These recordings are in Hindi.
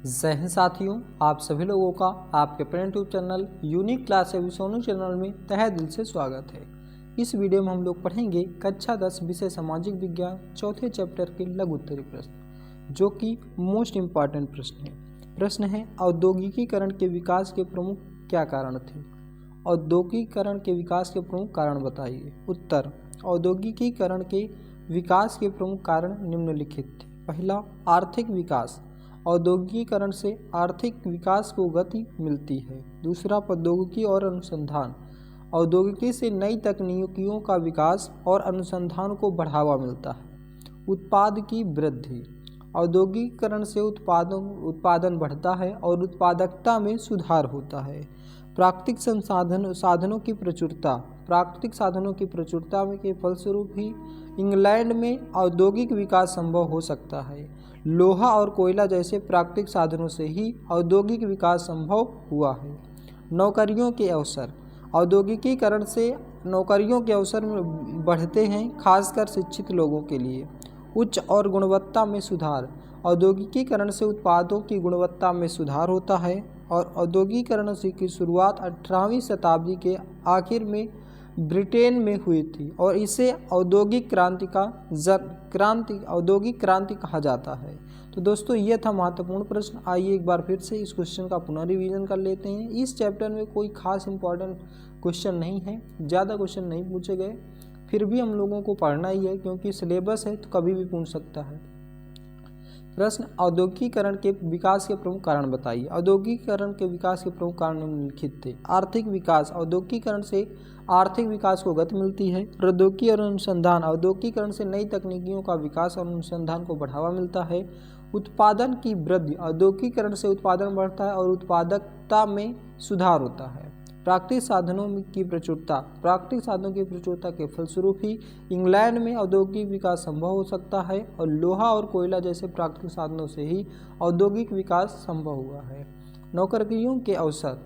जय हिंद साथियों, आप सभी लोगों का आपके अपने यूट्यूब चैनल यूनिक क्लास एवं सोनू चैनल में तहे दिल से स्वागत है। इस वीडियो में हम लोग पढ़ेंगे कक्षा 10 विषय सामाजिक विज्ञान चौथे चैप्टर के लघु उत्तरीय प्रश्न, जो कि मोस्ट इम्पॉर्टेंट प्रश्न है। प्रश्न है, औद्योगिकीकरण के विकास के प्रमुख क्या कारण थे? औद्योगिकीकरण के विकास के प्रमुख कारण बताइए। उत्तर, औद्योगिकीकरण के विकास के प्रमुख कारण निम्नलिखित थे। पहला, आर्थिक विकास। औद्योगिकीकरण से आर्थिक विकास को गति मिलती है। दूसरा, प्रौद्योगिकी और अनुसंधान। औद्योगिकी से नई तकनीकियों का विकास और अनुसंधान को बढ़ावा मिलता है। उत्पाद की वृद्धि। औद्योगिकीकरण से उत्पादन बढ़ता है और उत्पादकता में सुधार होता है। प्राकृतिक साधनों की प्रचुरता। प्राकृतिक साधनों की प्रचुरता के फलस्वरूप ही इंग्लैंड में औद्योगिक विकास संभव हो सकता है। लोहा और कोयला जैसे प्राकृतिक साधनों से ही औद्योगिक विकास संभव हुआ है। नौकरियों के अवसर। औद्योगिकीकरण से नौकरियों के अवसर बढ़ते हैं, खासकर शिक्षित लोगों के लिए। उच्च और गुणवत्ता में सुधार। औद्योगिकीकरण से उत्पादों की गुणवत्ता में सुधार होता है और औद्योगिकीकरण की शुरुआत 18वीं शताब्दी के आखिर में ब्रिटेन में हुई थी और इसे औद्योगिक क्रांति कहा जाता है। तो दोस्तों, ये था महत्वपूर्ण प्रश्न। आइए एक बार फिर से इस क्वेश्चन का पुनः रिवीजन कर लेते हैं। इस चैप्टर में कोई खास इंपॉर्टेंट क्वेश्चन नहीं है, ज़्यादा क्वेश्चन नहीं पूछे गए, फिर भी हम लोगों को पढ़ना ही है क्योंकि सिलेबस है तो कभी भी पूछ सकता है। प्रश्न, औद्योगिकीकरण के विकास के प्रमुख कारण बताइए। औद्योगिकीकरण के विकास के प्रमुख कारण निम्नलिखित थे। आर्थिक विकास। औद्योगिकीकरण से आर्थिक विकास को गति मिलती है। प्रौद्योगिकी और अनुसंधान। औद्योगिकीकरण से नई तकनीकियों का विकास और अनुसंधान को बढ़ावा मिलता है। उत्पादन की वृद्धि। औद्योगिकीकरण से उत्पादन बढ़ता है और उत्पादकता में सुधार होता है। प्राकृतिक साधनों की प्रचुरता। प्राकृतिक साधनों की प्रचुरता के फलस्वरूप ही इंग्लैंड में औद्योगिक विकास संभव हो सकता है और लोहा और कोयला जैसे प्राकृतिक साधनों से ही औद्योगिक विकास संभव हुआ है। नौकरियों के अवसर।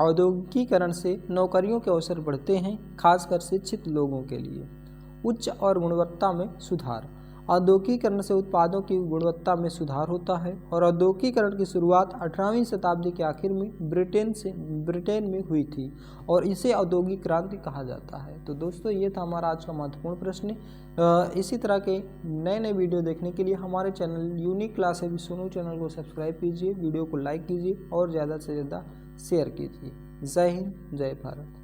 औद्योगिकीकरण से नौकरियों के अवसर बढ़ते हैं, खासकर शिक्षित लोगों के लिए। उच्च और गुणवत्ता में सुधार। औद्योगिकीकरण से उत्पादों की गुणवत्ता में सुधार होता है और औद्योगिकीकरण की शुरुआत 18वीं शताब्दी के आखिर में ब्रिटेन में हुई थी और इसे औद्योगिक क्रांति कहा जाता है। तो दोस्तों, ये था हमारा आज का महत्वपूर्ण प्रश्न। इसी तरह के नए नए वीडियो देखने के लिए हमारे चैनल यूनिक क्लास एवं सोनू चैनल को सब्सक्राइब कीजिए, वीडियो को लाइक कीजिए और ज़्यादा से ज़्यादा शेयर कीजिए। जय हिंद, जय भारत।